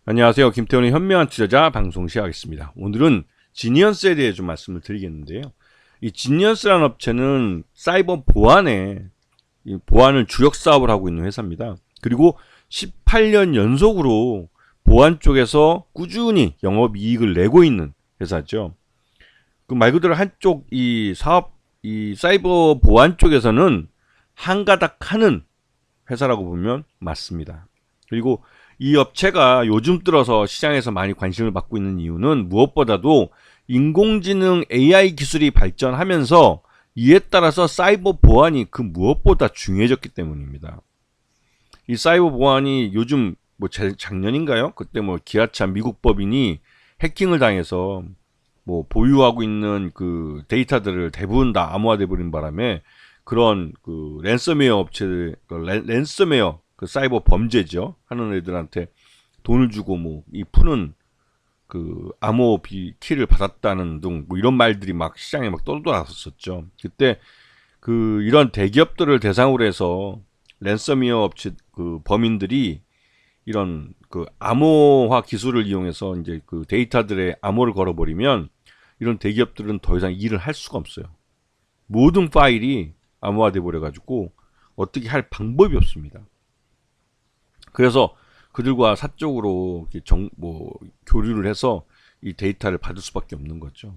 안녕하세요. 김태훈의 현명한 투자자 방송 시작하겠습니다. 오늘은 지니언스에 대해 좀 말씀을 드리겠는데요. 이 지니언스라는 업체는 사이버 보안에 보안을 주력 사업을 하고 있는 회사입니다. 그리고 18년 연속으로 보안 쪽에서 꾸준히 영업이익을 내고 있는 회사죠. 그 말 그대로 한쪽 이 사업, 이 사이버 보안 쪽에서는 한가닥 하는 회사라고 보면 맞습니다. 그리고 이 업체가 요즘 들어서 시장에서 많이 관심을 받고 있는 이유는 무엇보다도 인공지능 AI 기술이 발전하면서 이에 따라서 사이버 보안이 그 무엇보다 중요해졌기 때문입니다. 이 사이버 보안이 요즘 뭐 작년인가요? 그때 뭐 기아차 미국 법인이 해킹을 당해서 뭐 보유하고 있는 그 데이터들을 대부분 다 암호화돼 버린 바람에 그런 그 랜섬웨어 업체들, 랜섬웨어 그 사이버 범죄죠 하는 애들한테 돈을 주고 뭐 이 푸는 그 암호 키를 받았다는 등 뭐 이런 말들이 막 시장에 막 떠돌았었죠. 그때 그 이런 대기업들을 대상으로 해서 랜섬웨어 업체 그 범인들이 이런 그 암호화 기술을 이용해서 이제 그 데이터들의 암호를 걸어버리면 이런 대기업들은 더 이상 일을 할 수가 없어요. 모든 파일이 암호화돼 버려가지고 어떻게 할 방법이 없습니다. 그래서 그들과 사적으로 교류를 해서 이 데이터를 받을 수밖에 없는 거죠.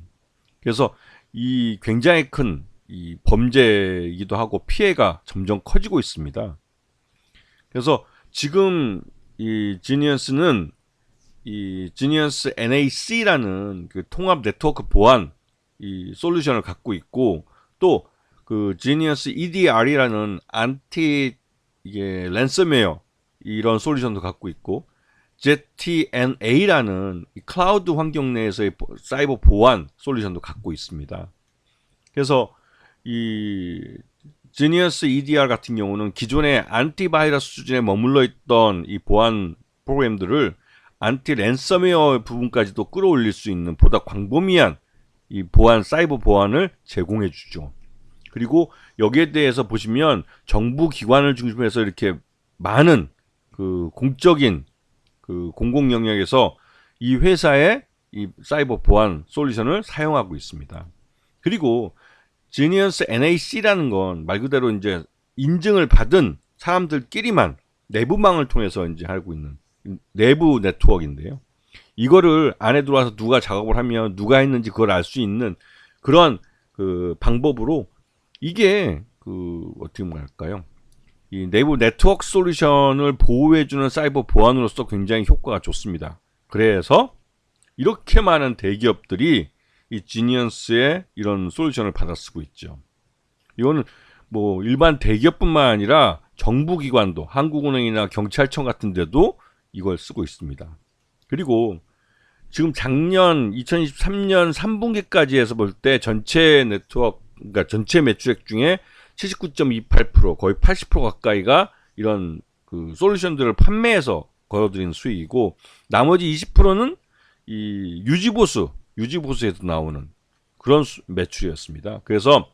그래서 이 굉장히 큰 이 범죄이기도 하고 피해가 점점 커지고 있습니다. 그래서 지금 이 지니언스는 이 지니언스 NAC라는 그 통합 네트워크 보안 이 솔루션을 갖고 있고 또 그 지니언스 EDR이라는 안티 이게 랜섬웨어 이런 솔루션도 갖고 있고 ZTNA라는 클라우드 환경 내에서의 사이버 보안 솔루션도 갖고 있습니다. 그래서 이 지니어스 EDR 같은 경우는 기존의 안티바이러스 수준에 머물러 있던 이 보안 프로그램들을 안티 랜섬웨어 부분까지도 끌어올릴 수 있는 보다 광범위한 이 보안 사이버 보안을 제공해 주죠. 그리고 여기에 대해서 보시면 정부 기관을 중심으로 해서 이렇게 많은 그 공적인 그 공공 영역에서 이 회사의 이 사이버 보안 솔루션을 사용하고 있습니다. 그리고 지니언스 NAC라는 건 말 그대로 이제 인증을 받은 사람들끼리만 내부망을 통해서 이제 하고 있는 내부 네트워크인데요. 이거를 안에 들어와서 누가 작업을 하면 누가 했는지 그걸 알 수 있는 그런 그 방법으로 이게 그 어떻게 말할까요? 이 내부 네트워크 솔루션을 보호해주는 사이버 보안으로서 굉장히 효과가 좋습니다. 그래서 이렇게 많은 대기업들이 이 지니언스의 이런 솔루션을 받아 쓰고 있죠. 이거는 뭐 일반 대기업뿐만 아니라 정부기관도 한국은행이나 경찰청 같은 데도 이걸 쓰고 있습니다. 그리고 지금 작년 2023년 3분기까지 해서 볼 때 전체 네트워크 그러니까 전체 매출액 중에 79.28% 거의 80% 가까이가 이런 그 솔루션들을 판매해서 걸어들인 수익이고 나머지 20%는 이 유지보수에서 나오는 그런 매출이었습니다. 그래서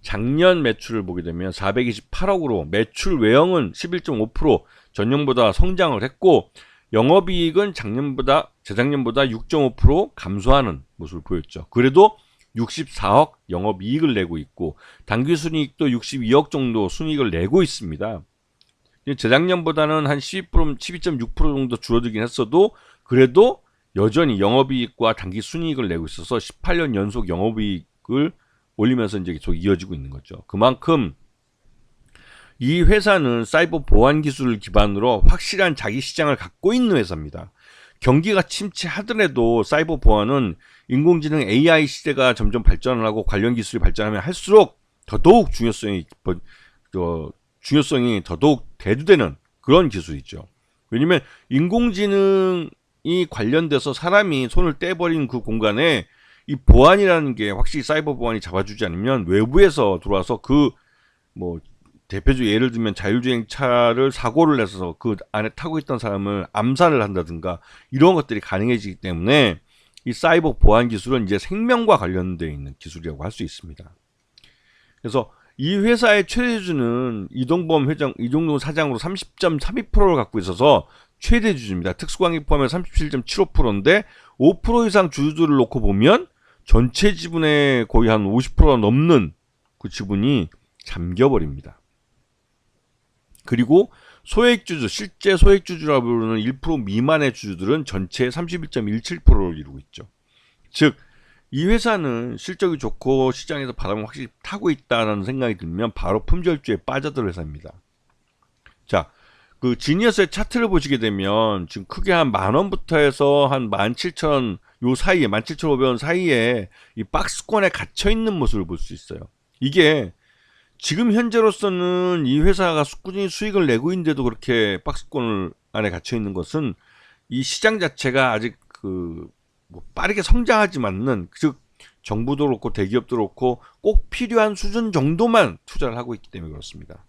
작년 매출을 보게 되면 428억으로 매출 외형은 11.5% 전년보다 성장을 했고 영업이익은 재작년보다 6.5% 감소하는 모습을 보였죠. 그래도 64억 영업이익을 내고 있고 당기순이익도 62억 정도 순이익을 내고 있습니다. 재작년보다는 한 12.6% 정도 줄어들긴 했어도 그래도 여전히 영업이익과 당기순이익을 내고 있어서 18년 연속 영업이익을 올리면서 이제 계속 이어지고 있는 거죠. 그만큼 이 회사는 사이버 보안 기술을 기반으로 확실한 자기 시장을 갖고 있는 회사입니다. 경기가 침체하더라도 사이버 보안은 인공지능 AI 시대가 점점 발전을 하고 관련 기술이 발전하면 할수록 더더욱 중요성이 더더욱 대두되는 그런 기술이죠. 왜냐면 인공지능이 관련돼서 사람이 손을 떼버린 그 공간에 이 보안이라는 게 확실히 사이버 보안이 잡아주지 않으면 외부에서 들어와서 그 뭐 대표적으로 예를 들면 자율주행차를 사고를 내서 그 안에 타고 있던 사람을 암살을 한다든가 이런 것들이 가능해지기 때문에 이 사이버 보안 기술은 이제 생명과 관련되어 있는 기술이라고 할 수 있습니다. 그래서 이 회사의 최대주주는 이동범 사장으로 30.32%를 갖고 있어서 최대 주주입니다. 특수관계 포함해 37.75%인데 5% 이상 주주들을 놓고 보면 전체 지분의 거의 한 50%가 넘는 그 지분이 잠겨버립니다. 그리고 소액주주, 실제 소액주주라고 부르는 1% 미만의 주주들은 전체의 31.17%를 이루고 있죠. 즉, 이 회사는 실적이 좋고 시장에서 바람을 확실히 타고 있다는 생각이 들면 바로 품절주에 빠져들 회사입니다. 자, 그 지니어스의 차트를 보시게 되면 지금 크게 한 10,000원부터 해서 한 17,000원 요 사이에 17,500원 사이에 이 박스권에 갇혀 있는 모습을 볼 수 있어요. 이게 지금 현재로서는 이 회사가 꾸준히 수익을 내고 있는데도 그렇게 박스권 안에 갇혀 있는 것은 이 시장 자체가 아직 뭐 빠르게 성장하지만은 즉 정부도 그렇고 대기업도 그렇고 꼭 필요한 수준 정도만 투자를 하고 있기 때문에 그렇습니다.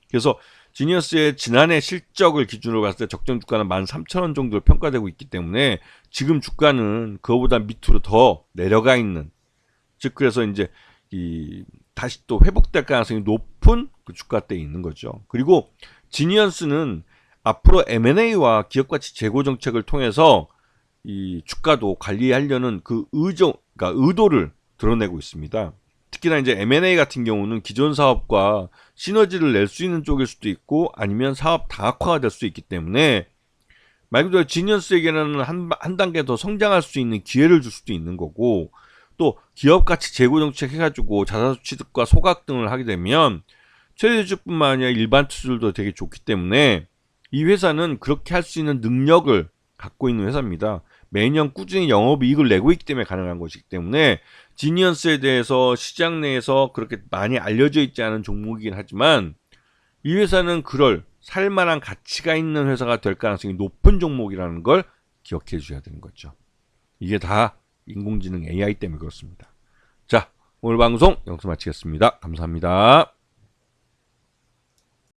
그래서 지니어스의 지난해 실적을 기준으로 봤을 때 적정 주가는 13,000원 정도로 평가되고 있기 때문에 지금 주가는 그거보다 밑으로 더 내려가 있는, 즉 그래서 이제 다시 또 회복될 가능성이 높은 그 주가대에 있는 거죠. 그리고 지니어스는 앞으로 M&A와 기업가치 제고 정책을 통해서 이 주가도 관리하려는 그 그러니까 의도를 드러내고 있습니다. 특히나 이제 M&A 같은 경우는 기존 사업과 시너지를 낼 수 있는 쪽일 수도 있고 아니면 사업 다각화가 될 수 있기 때문에 말 그대로 지니어스에게는 한 단계 더 성장할 수 있는 기회를 줄 수도 있는 거고, 또 기업 가치 제고 정책 해가지고 자사주 취득과 소각 등을 하게 되면 최대 주주뿐만 아니라 일반 투자들도 되게 좋기 때문에 이 회사는 그렇게 할 수 있는 능력을 갖고 있는 회사입니다. 매년 꾸준히 영업이익을 내고 있기 때문에 가능한 것이기 때문에 지니어스에 대해서 시장 내에서 그렇게 많이 알려져 있지 않은 종목이긴 하지만 이 회사는 그럴 살만한 가치가 있는 회사가 될 가능성이 높은 종목이라는 걸 기억해 주셔야 되는 거죠. 이게 다 인공지능 AI 때문에 그렇습니다. 자, 오늘 방송 여기서 마치겠습니다. 감사합니다.